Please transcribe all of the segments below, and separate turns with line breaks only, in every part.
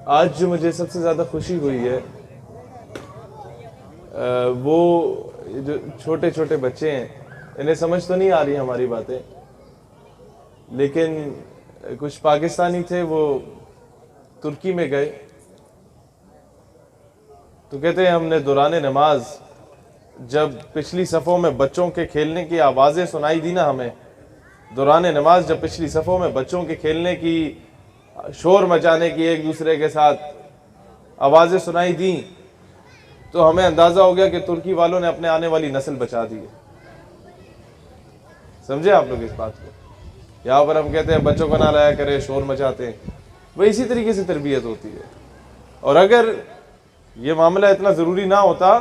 آج جو مجھے سب سے زیادہ خوشی ہوئی ہے وہ جو چھوٹے چھوٹے بچے ہیں، انہیں سمجھ تو نہیں آ رہی ہماری باتیں، لیکن کچھ پاکستانی تھے، وہ ترکی میں گئے تو کہتے ہیں ہم نے دوران نماز جب پچھلی صفوں میں بچوں کے کھیلنے کی آوازیں سنائی دی نا، ہمیں دوران نماز جب پچھلی صفوں میں بچوں کے کھیلنے کی، شور مچانے کی، ایک دوسرے کے ساتھ آوازیں سنائی دیں، تو ہمیں اندازہ ہو گیا کہ ترکی والوں نے اپنے آنے والی نسل بچا دی ہے۔ سمجھے آپ لوگ اس بات کو؟ یہاں پر ہم کہتے ہیں بچوں کو نہ لایا کرے، شور مچاتے ہیں، وہ اسی طریقے سے تربیت ہوتی ہے۔ اور اگر یہ معاملہ اتنا ضروری نہ ہوتا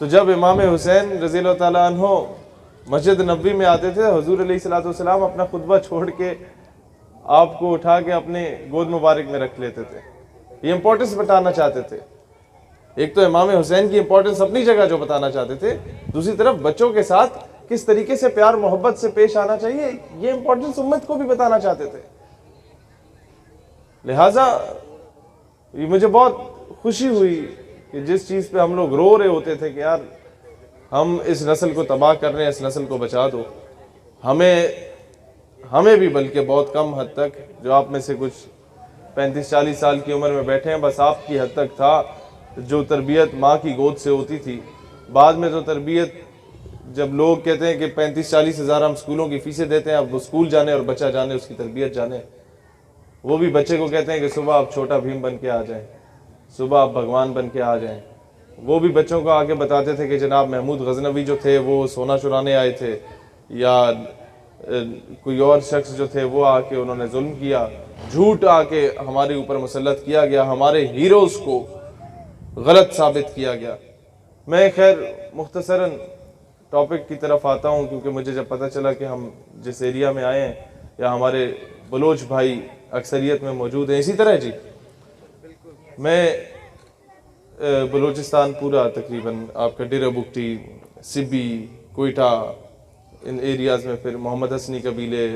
تو جب امام حسین رضی اللہ تعالیٰ عنہ مسجد نبوی میں آتے تھے، حضور علیہ الصلوۃ والسلام اپنا خطبہ چھوڑ کے آپ کو اٹھا کے اپنے گود مبارک میں رکھ لیتے تھے۔ یہ امپورٹنس بتانا چاہتے تھے۔ ایک تو امام حسین کی امپورٹنس اپنی جگہ جو بتانا چاہتے تھے، دوسری طرف بچوں کے ساتھ کس طریقے سے پیار محبت سے پیش آنا چاہیے، یہ امپورٹنس امت کو بھی بتانا چاہتے تھے۔ لہٰذا یہ مجھے بہت خوشی ہوئی کہ جس چیز پہ ہم لوگ رو رہے ہوتے تھے کہ یار ہم اس نسل کو تباہ کر رہے ہیں، اس نسل کو بچا دو، ہمیں بھی بلکہ بہت کم حد تک، جو آپ میں سے کچھ 35-40 سال کی عمر میں بیٹھے ہیں، بس آپ کی حد تک تھا جو تربیت ماں کی گود سے ہوتی تھی۔ بعد میں تو تربیت، جب لوگ کہتے ہیں کہ 35-40 ہزار ہم اسکولوں کی فیسیں دیتے ہیں، اب وہ اسکول جانے اور بچہ جانے، اس کی تربیت جانے، وہ بھی بچے کو کہتے ہیں کہ صبح آپ چھوٹا بھیم بن کے آ جائیں، صبح آپ بھگوان بن کے آ جائیں۔ وہ بھی بچوں کو آگے بتاتے تھے کہ جناب محمود غزنوی جو تھے وہ سونا چرانے آئے تھے، یا کوئی اور شخص جو تھے وہ آ کے انہوں نے ظلم کیا، جھوٹ آ کے ہمارے اوپر مسلط کیا گیا، ہمارے ہیروز کو غلط ثابت کیا گیا۔ میں خیر مختصراً ٹاپک کی طرف آتا ہوں، کیونکہ مجھے جب پتہ چلا کہ ہم جس ایریا میں آئے ہیں یا ہمارے بلوچ بھائی اکثریت میں موجود ہیں، اسی طرح جی میں بلوچستان پورا تقریباً آپ کا ڈیرہ بگٹی، سبی، کوئٹہ، ان ایریاز میں، پھر محمد حسنی قبیلے،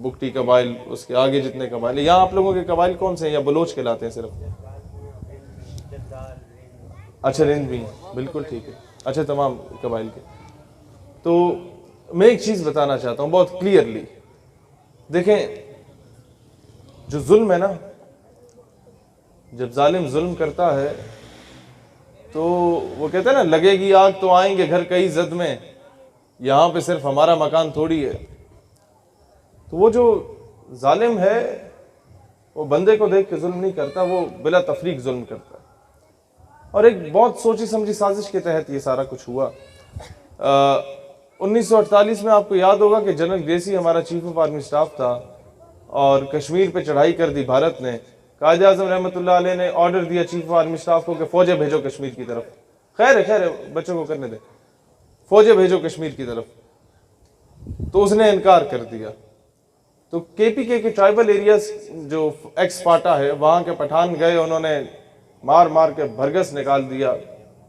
بگٹی قبائل، اس کے آگے جتنے قبائل، یہاں آپ لوگوں کے قبائل کون سے ہیں یا بلوچ کہلاتے ہیں صرف؟ اچھا رند بھی، بالکل ٹھیک ہے، اچھا تمام قبائل کے۔ تو میں ایک چیز بتانا چاہتا ہوں بہت کلیئرلی، دیکھیں جو ظلم ہے نا، جب ظالم ظلم کرتا ہے تو وہ کہتے ہیں نا لگے گی آگ تو آئیں گے گھر کئی زد میں، یہاں پہ صرف ہمارا مکان تھوڑی ہے۔ تو وہ جو ظالم ہے وہ بندے کو دیکھ کے ظلم نہیں کرتا، وہ بلا تفریق ظلم کرتا ہے۔ اور ایک بہت سوچی سمجھی سازش کے تحت یہ سارا کچھ ہوا۔ 1948 میں آپ کو یاد ہوگا کہ جنرل گریسی ہمارا چیف آف آرمی سٹاف تھا، اور کشمیر پہ چڑھائی کر دی بھارت نے۔ قائد اعظم رحمۃ اللہ علیہ نے آرڈر دیا چیف آف آرمی سٹاف کو کہ فوجیں بھیجو کشمیر کی طرف۔ خیر ہے بچوں کو کرنے دیں، فوجیں بھیجو کشمیر کی طرف، تو اس نے انکار کر دیا۔ تو کے پی کے ٹرائبل ایریاز جو ایکس پاٹا ہے، وہاں کے پٹھان گئے، انہوں نے مار مار کے بھرگس نکال دیا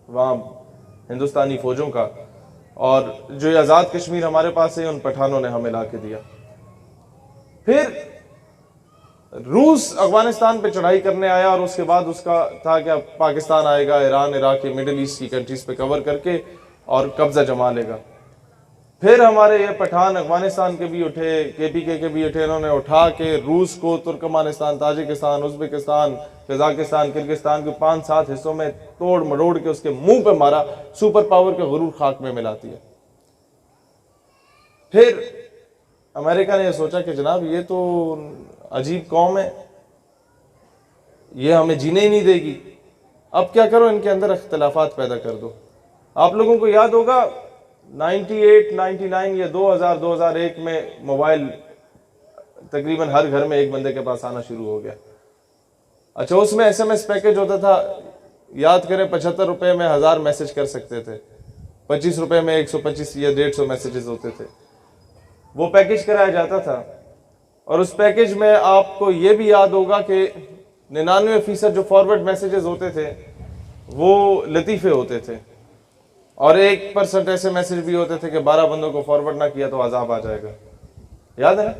وہاں ہندوستانی فوجوں کا، اور جو یہ آزاد کشمیر ہمارے پاس ہے ان پٹھانوں نے ہمیں لا کے دیا۔ پھر روس افغانستان پہ چڑھائی کرنے آیا، اور اس کے بعد اس کا تھا کہ اب پاکستان آئے گا، ایران، عراق، مڈل ایسٹ کی کنٹریز پہ کور کر کے اور قبضہ جما لے گا۔ پھر ہمارے یہ پٹھان افغانستان کے بھی اٹھے، کے پی کے بھی اٹھے، انہوں نے اٹھا کے روس کو Turkmenistan, Tajikistan, Uzbekistan, Kazakhstan, Kyrgyzstan کے 5-7 حصوں میں توڑ مروڑ کے اس کے منہ پہ مارا۔ سپر پاور کے غرور خاک میں ملاتی ہے۔ پھر امریکہ نے یہ سوچا کہ جناب یہ تو عجیب قوم ہے، یہ ہمیں جینے ہی نہیں دے گی، اب کیا کرو، ان کے اندر اختلافات پیدا کر دو۔ آپ لوگوں کو یاد ہوگا 98، 99 یا 2001 میں موبائل تقریباً ہر گھر میں ایک بندے کے پاس آنا شروع ہو گیا۔ اچھا اس میں SMS پیکج ہوتا تھا، یاد کریں 75 روپے میں 1000 میسج کر سکتے تھے، 25 روپے میں 125 یا 150 میسیجز ہوتے تھے۔ وہ پیکج کرایا جاتا تھا، اور اس پیکج میں آپ کو یہ بھی یاد ہوگا کہ 99% جو فارورڈ میسیجز ہوتے تھے وہ لطیفے ہوتے تھے، اور 1% ایسے میسیج بھی ہوتے تھے کہ 12 بندوں کو فارورڈ نہ کیا تو عذاب آ جائے گا۔ یاد ہے نا؟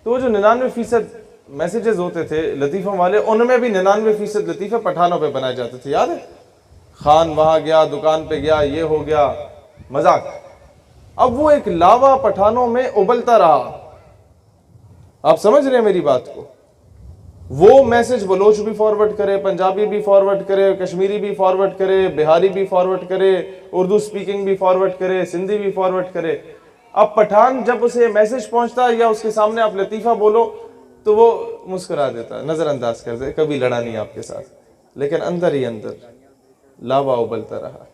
تو وہ جو 99% میسیجز ہوتے تھے لطیفوں والے، ان میں بھی 99% لطیفے پٹھانوں پہ بنائے جاتے تھے، یاد ہے؟ خان وہاں گیا، دکان پہ گیا، یہ ہو گیا، مذاق۔ اب وہ ایک لاوا پٹھانوں میں ابلتا رہا، آپ سمجھ رہے ہیں میری بات کو؟ وہ میسج بلوچ بھی فارورڈ کرے، پنجابی بھی فارورڈ کرے، کشمیری بھی فارورڈ کرے، بہاری بھی فارورڈ کرے، اردو سپیکنگ بھی فارورڈ کرے، سندھی بھی فارورڈ کرے۔ اب پٹھان جب اسے میسج پہنچتا یا اس کے سامنے آپ لطیفہ بولو تو وہ مسکرا دیتا، نظر انداز کر دے، کبھی لڑا نہیں آپ کے ساتھ، لیکن اندر ہی اندر لاوا ابلتا رہا۔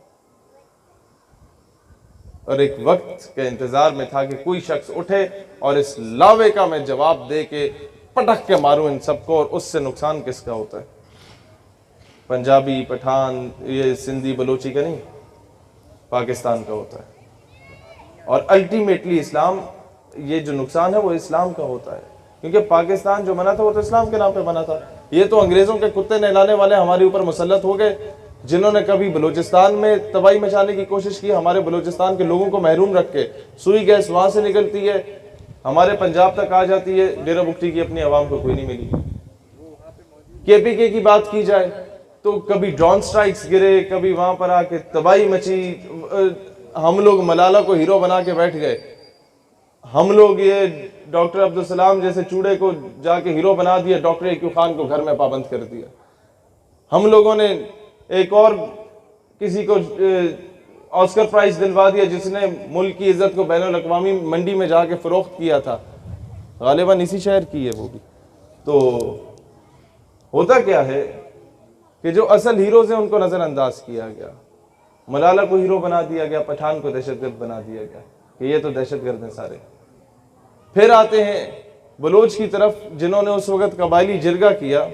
اور ایک وقت کے انتظار میں تھا کہ کوئی شخص اٹھے اور اس لاوے کا میں جواب دے کے پٹک کے ماروں ان سب کو، اور اس سے نقصان کس کا ہوتا ہے؟ پنجابی، پٹھان، یہ سندھی بلوچی کا نہیں، پاکستان کا ہوتا ہے۔ اور الٹیمیٹلی اسلام، یہ جو نقصان ہے وہ اسلام کا ہوتا ہے، کیونکہ پاکستان جو بنا تھا وہ تو اسلام کے نام پہ بنا تھا۔ یہ تو انگریزوں کے کتے نہلانے والے ہمارے اوپر مسلط ہو گئے، جنہوں نے کبھی بلوچستان میں تباہی مچانے کی کوشش کی، ہمارے بلوچستان کے لوگوں کو محروم رکھ کے۔ سوئی گیس وہاں سے نکلتی ہے، ہمارے پنجاب تک آ جاتی ہے، ڈیرہ بگٹی کی اپنی عوام کو کوئی نہیں ملی۔ KPK کی بات کی جائے تو کبھی ڈرون سٹرائکس گرے، کبھی وہاں پر آ کے تباہی مچی، ہم لوگ ملالہ کو ہیرو بنا کے بیٹھ گئے، ہم لوگ یہ ڈاکٹر عبدالسلام جیسے چوڑے کو جا کے ہیرو بنا دیا، ڈاکٹر ایکیو خان کو گھر میں پابند کر دیا۔ ہم لوگوں نے ایک اور کسی کو آسکر پرائز دلوا دیا جس نے ملک کی عزت کو بین الاقوامی منڈی میں جا کے فروخت کیا تھا، غالباً اسی شہر کی ہے وہ بھی۔ تو ہوتا کیا ہے کہ جو اصل ہیروز ہیں ان کو نظر انداز کیا گیا، ملالہ کو ہیرو بنا دیا گیا، پٹھان کو دہشت گرد بنا دیا گیا کہ یہ تو دہشت گرد ہیں سارے۔ پھر آتے ہیں بلوچ کی طرف، جنہوں نے اس وقت قبائلی جرگہ کیا۔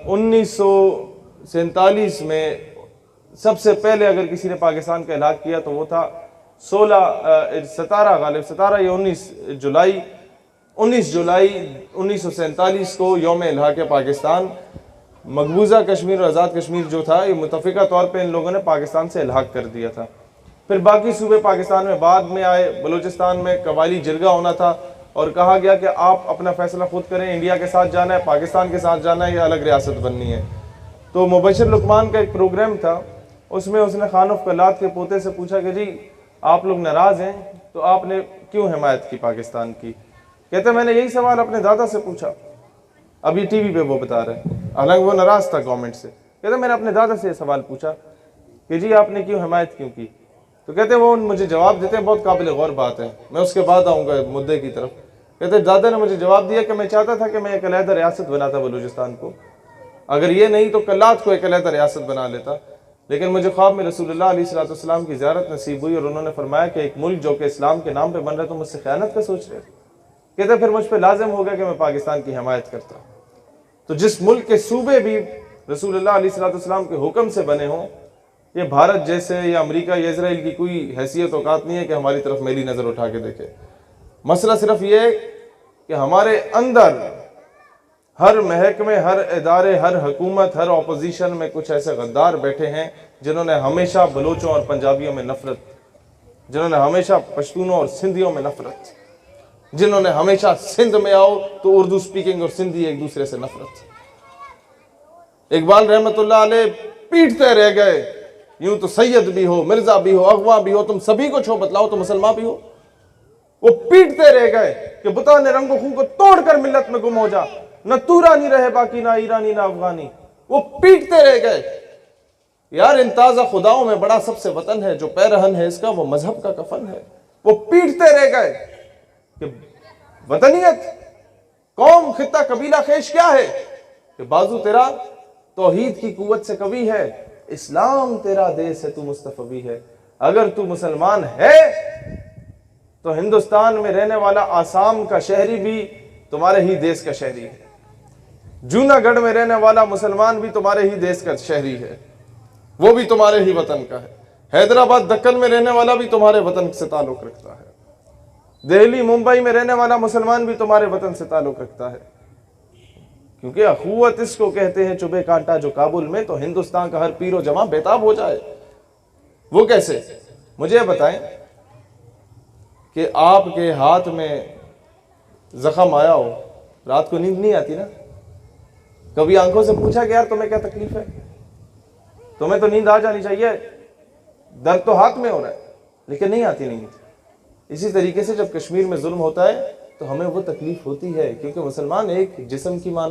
1947 میں سب سے پہلے اگر کسی نے پاکستان کا ہلاک کیا تو وہ تھا 17 یا 19 جولائی 1947 کو یوم الحاق پاکستان۔ مقبوضہ کشمیر اور آزاد کشمیر جو تھا یہ متفقہ طور پہ ان لوگوں نے پاکستان سے الحاق کر دیا تھا۔ پھر باقی صوبے پاکستان میں بعد میں آئے، بلوچستان میں قبائلی جرگہ ہونا تھا اور کہا گیا کہ آپ اپنا فیصلہ خود کریں، انڈیا کے ساتھ جانا ہے، پاکستان کے ساتھ جانا ہے یا الگ ریاست بننی ہے۔ تو مبشر لقمان کا ایک پروگرام تھا، اس میں اس نے خان آف کلات کے پوتے سے پوچھا کہ جی آپ لوگ ناراض ہیں تو آپ نے کیوں حمایت کی پاکستان کی؟ کہتے میں نے یہی سوال اپنے دادا سے پوچھا، ابھی ٹی وی پہ وہ بتا رہے ہیں، حالانکہ وہ ناراض تھا گورنمنٹ سے۔ کہتے میں نے اپنے دادا سے یہ سوال پوچھا کہ جی آپ نے کیوں حمایت کیوں کی؟ تو کہتے وہ مجھے جواب دیتے ہیں، بہت قابل غور بات ہے، میں اس کے بعد آؤں گا مدعے کی طرف۔ کہتے دادا نے مجھے جواب دیا کہ میں چاہتا تھا کہ میں ایک علیحدہ ریاست بناتا بلوچستان کو، اگر یہ نہیں تو کلات کو ایک علیحدہ ریاست بنا لیتا، لیکن مجھے خواب میں رسول اللہ علیہ السلام کی زیارت نصیب ہوئی اور انہوں نے فرمایا کہ ایک ملک جو کہ اسلام کے نام پہ بن رہا ہے تو مجھ سے خیانت کا سوچ رہے۔ کہتے پھر مجھ پہ لازم ہو گیا کہ میں پاکستان کی حمایت کرتا۔ تو جس ملک کے صوبے بھی رسول اللہ علیہ السلام کے حکم سے بنے ہوں، یہ بھارت جیسے یا امریکہ یا اسرائیل کی کوئی حیثیت اوقات نہیں ہے کہ ہماری طرف میلی نظر اٹھا کے دیکھے۔ مسئلہ صرف یہ ہے کہ ہمارے اندر ہر محکمے، ہر ادارے، ہر حکومت، ہر اپوزیشن میں کچھ ایسے غدار بیٹھے ہیں جنہوں نے ہمیشہ بلوچوں اور پنجابیوں میں نفرت، جنہوں نے ہمیشہ پشتونوں اور سندھیوں میں نفرت، جنہوں نے ہمیشہ سندھ میں آؤ تو اردو سپیکنگ اور سندھی ایک دوسرے سے نفرت۔ اقبال رحمت اللہ علیہ پیٹتے رہ گئے، یوں تو سید بھی ہو، مرزا بھی ہو، اغوا بھی ہو، تم سبھی کو چھو بتلاؤ تو مسلمان بھی ہو۔ وہ پیٹتے رہ گئے کہ بتا نے رنگ و خون کو توڑ کر ملت میں گم ہو جا، نہ تورانی رہے باقی، نہ ایرانی نہ افغانی۔ وہ پیٹتے رہ گئے۔ یار ان تازہ خداؤں میں بڑا سب سے وطن ہے، جو پیرہن ہے اس کا وہ مذہب کا کفن ہے۔ وہ پیٹتے رہ گئے کہ وطنیت، قوم، خطہ، قبیلہ خیش کیا ہے؟ کہ بازو تیرا توحید کی قوت سے قوی ہے، اسلام تیرا دیس ہے، تو مصطفی ہے۔ اگر تو مسلمان ہے تو ہندوستان میں رہنے والا آسام کا شہری بھی تمہارے ہی دیس کا شہری ہے، جوناگڑھ میں رہنے والا مسلمان بھی تمہارے ہی دیس کا شہری ہے، وہ بھی تمہارے ہی وطن کا ہے۔ حیدرآباد دکن میں رہنے والا بھی تمہارے وطن سے تعلق رکھتا ہے، دہلی ممبئی میں رہنے والا مسلمان بھی تمہارے وطن سے تعلق رکھتا ہے، کیونکہ اخوت اس کو کہتے ہیں چبھے کانٹا جو کابل میں، تو ہندوستان کا ہر پیر و جماع بیتاب ہو جائے۔ وہ کیسے؟ مجھے بتائیں کہ آپ کے ہاتھ میں زخم آیا ہو, رات کو نیند نہیں آتی نا. کبھی آنکھوں سے پوچھا کہ یار تمہیں کیا تکلیف ہے؟ تمہیں تو نیند آ جانی چاہیے, درد تو ہاتھ میں ہو رہا ہے لیکن نہیں آتی نیند. اسی طریقے سے جب کشمیر میں ظلم ہوتا ہے تو ہمیں وہ تکلیف ہوتی ہے, کیونکہ مسلمان ایک جسم کی مان